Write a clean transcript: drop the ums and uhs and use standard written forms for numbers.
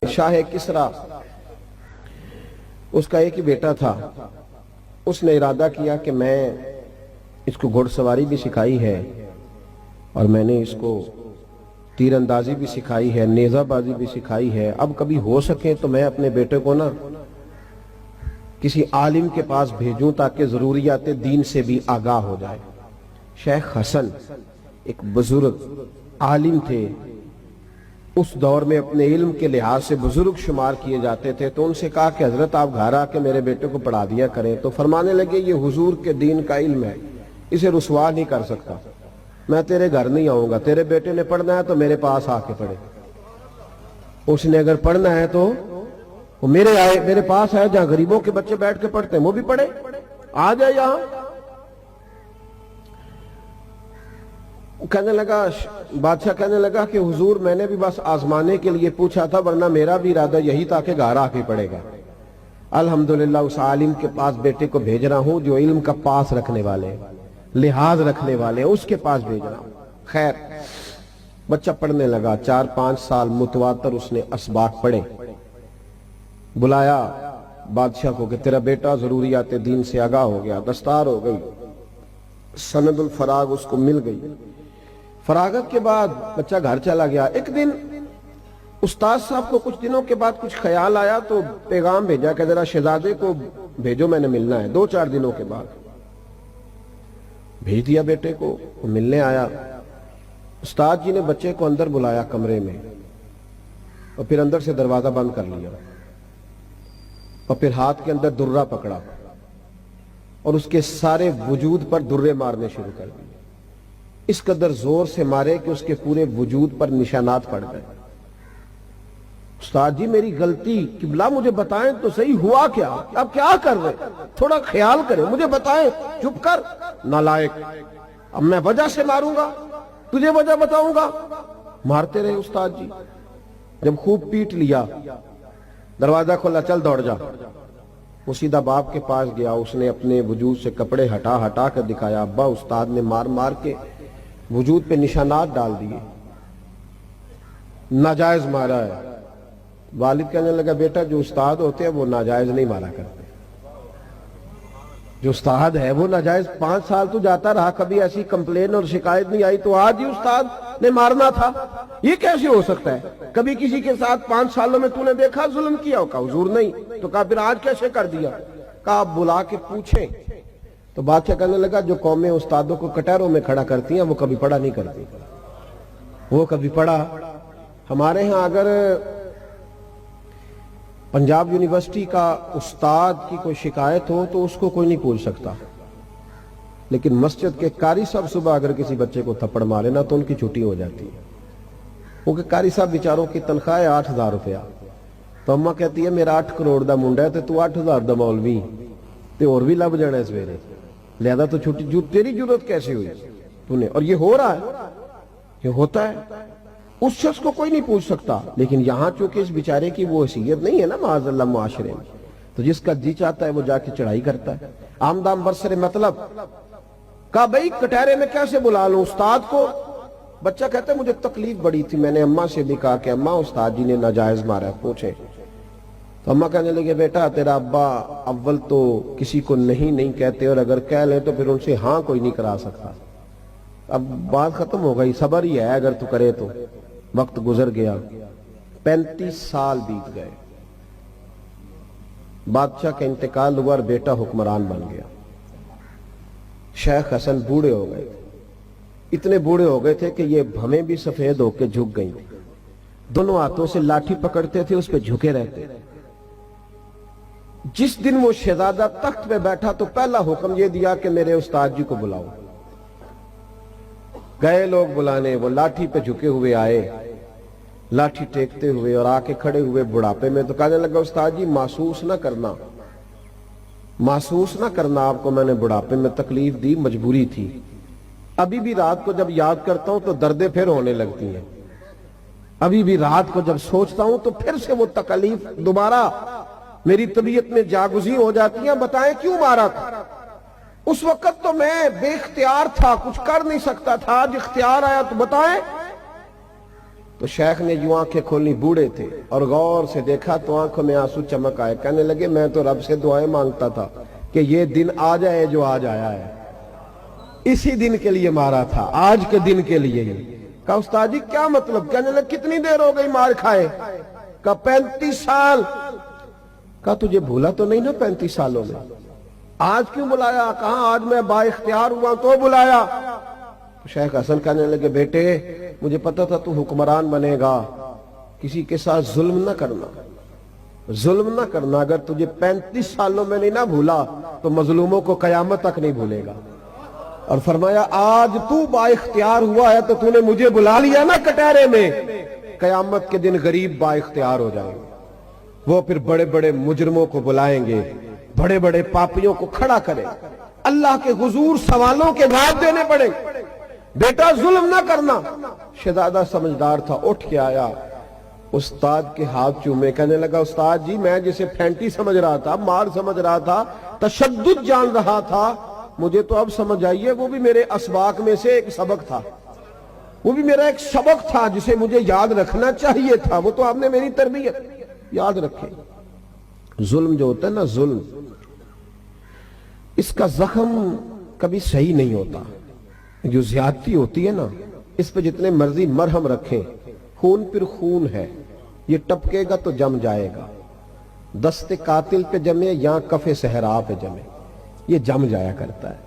شاہ کسرا اس کا ایک ہی بیٹا تھا. اس نے ارادہ کیا کہ میں اس کو گھوڑ سواری بھی سکھائی ہے اور میں نے اس کو تیر اندازی بھی سکھائی ہے, نیزہ بازی بھی سکھائی ہے. اب کبھی ہو سکے تو میں اپنے بیٹے کو نا کسی عالم کے پاس بھیجوں تاکہ ضروریات دین سے بھی آگاہ ہو جائے. شیخ حسن ایک بزرگ عالم تھے, اس دور میں اپنے علم کے لحاظ سے بزرگ شمار کیے جاتے تھے. تو ان سے کہا کہ حضرت آپ گھر آ کے میرے بیٹے کو پڑھا دیا کریں. تو فرمانے لگے یہ حضور کے دین کا علم ہے, اسے رسوا نہیں کر سکتا. میں تیرے گھر نہیں آؤں گا, تیرے بیٹے نے پڑھنا ہے تو میرے پاس آ کے پڑھے. اس نے اگر پڑھنا ہے تو وہ میرے پاس آئے, جہاں غریبوں کے بچے بیٹھ کے پڑھتے ہیں وہ بھی پڑھے, آ جائے یہاں. بادشاہ کہنے لگا کہ حضور میں نے بھی بس آزمانے کے لیے پوچھا تھا, ورنہ میرا بھی ارادہ یہی تھا کہ گھر آ کے پڑھے گا. الحمدللہ اس عالم کے پاس بیٹے کو بھیج رہا ہوں جو علم کا پاس رکھنے والے, لحاظ رکھنے والے, اس کے پاس بھیج رہا ہوں. خیر بچہ پڑھنے لگا, 4-5 سال متواتر اس نے اسباق پڑھے. بلایا بادشاہ کو کہ تیرا بیٹا ضروریات دین سے آگاہ ہو گیا, دستار ہو گئی, سند الفراغ اس کو مل گئی. فراغت کے بعد بچہ گھر چلا گیا. ایک دن استاد صاحب کو کچھ دنوں کے بعد کچھ خیال آیا تو پیغام بھیجا کہ ذرا شہزادے کو بھیجو, میں نے ملنا ہے. 2-4 دنوں کے بعد بھیج دیا بیٹے کو, وہ ملنے آیا. استاد جی نے بچے کو اندر بلایا کمرے میں, اور پھر اندر سے دروازہ بند کر لیا, اور پھر ہاتھ کے اندر درہ پکڑا اور اس کے سارے وجود پر درے مارنے شروع کر دیے. اس قدر زور سے مارے کہ اس کے پورے وجود پر نشانات پڑ گئے. استاد جی میری غلطی, قبلہ مجھے بتائیں تو صحیح ہوا کیا, آپ کیا کر رہے, تھوڑا خیال کریں, مجھے بتائیں. چپ کر نالائق, اب میں وجہ سے ماروں گا, تجھے وجہ بتاؤں گا. مارتے رہے استاد جی. جب خوب پیٹ لیا, دروازہ کھولا, چل دوڑ جا. وہ سیدھا باپ کے پاس گیا, اس نے اپنے وجود سے کپڑے ہٹا کر دکھایا. ابا استاد نے مار مار کے وجود پہ نشانات ڈال دیے, ناجائز مارا ہے. والد کہنے لگا بیٹا جو استاد ہوتے ہیں وہ ناجائز نہیں مارا کرتے, جو استاد ہے وہ ناجائز. 5 سال تو جاتا رہا, کبھی ایسی کمپلین اور شکایت نہیں آئی, تو آج ہی استاد نے مارنا تھا, یہ کیسے ہو سکتا ہے؟ کبھی کسی کے ساتھ 5 سالوں میں تو نے دیکھا ظلم کیا ہو؟ کہا حضور نہیں. تو کہا پھر آج کیسے کر دیا؟ کہا آپ بلا کے پوچھیں. تو بادشاہ کہنے لگا جو قومیں استادوں کو کٹہروں میں کھڑا کرتی ہیں وہ کبھی پڑھا نہیں کرتی, وہ کبھی پڑھا. ہمارے ہاں اگر پنجاب یونیورسٹی کا استاد کی کوئی شکایت ہو تو اس کو کوئی نہیں پوچھ سکتا, لیکن مسجد کے قاری صاحب صبح اگر کسی بچے کو تھپڑ مارے نا تو ان کی چھٹی ہو جاتی ہے. کیونکہ قاری صاحب بیچاروں کی تنخواہ ہے 8,000 روپیہ. تو اماں کہتی ہے میرا 8 کروڑ دا منڈا ہے تو 8,000 دا مولوی تے اور بھی لب جانا ہے سویرے, لہذا تو چھٹی. جو تیری ضرورت کیسے ہوئی تو نے, اور یہ ہو رہا ہے, یہ ہوتا ہے. اس شخص کو کوئی نہیں پوچھ سکتا. لیکن یہاں چونکہ اس بیچارے کی وہ حیثیت نہیں ہے نا معاذ اللہ معاشرے میں, تو جس کا جی چاہتا ہے وہ جا کے چڑھائی کرتا ہے. آمدام برسر مطلب کہا بھئی کٹہرے میں کیسے بلا لوں استاد کو؟ بچہ کہتا ہے مجھے تکلیف بڑی تھی, میں نے اماں سے بھی کہا کہ اماں استاد جی نے ناجائز مارا ہے, پوچھیں. تو اماں کہنے لگے بیٹا تیرا ابا اول تو کسی کو نہیں کہتے, اور اگر کہہ لیں تو پھر ان سے ہاں کوئی نہیں کرا سکتا. اب بات ختم ہو گئی, صبر ہی ہے اگر تو کرے تو. وقت گزر گیا, 35 سال بیت گئے. بادشاہ کا انتقال ہوا اور بیٹا حکمران بن گیا. شیخ حسن بوڑھے ہو گئے, اتنے بوڑھے ہو گئے تھے کہ یہ بھمیں بھی سفید ہو کے جھک گئی تھی. دونوں ہاتھوں سے لاٹھی پکڑتے تھے, اس پہ جھکے رہتے. جس دن وہ شہزادہ تخت پہ بیٹھا تو پہلا حکم یہ دیا کہ میرے استاد جی کو بلاؤ. گئے لوگ بلانے, وہ لاٹھی پہ جھکے ہوئے آئے, لاٹھی ٹیکتے ہوئے, اور آ کے کھڑے ہوئے بڑھاپے میں. تو کہنے لگا استاد جی محسوس نہ کرنا آپ کو میں نے بڑھاپے میں تکلیف دی, مجبوری تھی. ابھی بھی رات کو جب یاد کرتا ہوں تو دردیں پھر ہونے لگتی ہیں, ابھی بھی رات کو جب سوچتا ہوں تو پھر سے وہ تکلیف دوبارہ میری طبیعت میں جاگزیں ہو جاتی ہیں. بتائیں کیوں مارا تھا؟ اس وقت تو میں بے اختیار تھا, کچھ کر نہیں سکتا تھا, آج اختیار آیا تو بتائیں. تو شیخ نے جو آنکھیں کھولنی، بوڑھے تھے، اور غور سے دیکھا تو آنکھوں میں آنسو چمک آئے. کہنے لگے میں تو رب سے دعائیں مانگتا تھا کہ یہ دن آ جائے جو آج آیا ہے. اسی دن کے لیے مارا تھا، آج کے دن کے لیے ہی. کہا استاد جی کیا مطلب؟ کہنے لگے کتنی دیر ہو گئی مار کھائے؟ کہا 35 سال. کہا تجھے بھولا تو نہیں نا 35 سالوں میں؟ آج کیوں بلایا؟ کہاں آج میں با اختیار ہوا تو بلایا. شیخ حسن کہنے لگے بیٹے مجھے پتا تھا تو حکمران بنے گا، کسی کے ساتھ ظلم نہ کرنا، ظلم نہ کرنا. اگر تجھے 35 سالوں میں نہیں نہ بھولا تو مظلوموں کو قیامت تک نہیں بھولے گا. اور فرمایا آج تو با اختیار ہوا ہے تو نے مجھے بلا لیا نا کٹہرے میں، قیامت کے دن غریب با اختیار ہو جائیں گے. وہ پھر بڑے بڑے مجرموں کو بلائیں گے، بڑے بڑے پاپیوں کو کھڑا کریں، اللہ کے حضور سوالوں کے جواب دینے پڑے. بیٹا ظلم نہ کرنا. شہزادہ سمجھدار تھا، اٹھ کے آیا، استاد کے ہاتھ چومے. کہنے لگا استاد جی میں جسے پھینٹی سمجھ رہا تھا، مار سمجھ رہا تھا، تشدد جان رہا تھا، مجھے تو اب سمجھ آئیے وہ بھی میرے اسباق میں سے ایک سبق تھا، وہ بھی میرا ایک سبق تھا جسے مجھے یاد رکھنا چاہیے تھا. وہ تو آپ نے میری تربیت یاد رکھے. ظلم جو ہوتا ہے نا، ظلم اس کا زخم کبھی صحیح نہیں ہوتا. جو زیادتی ہوتی ہے نا، اس پہ جتنے مرضی مرہم رکھیں، خون پھر خون ہے، یہ ٹپکے گا تو جم جائے گا. دست قاتل پہ جمے یا کف صحرا پہ جمے، یہ جم جایا کرتا ہے.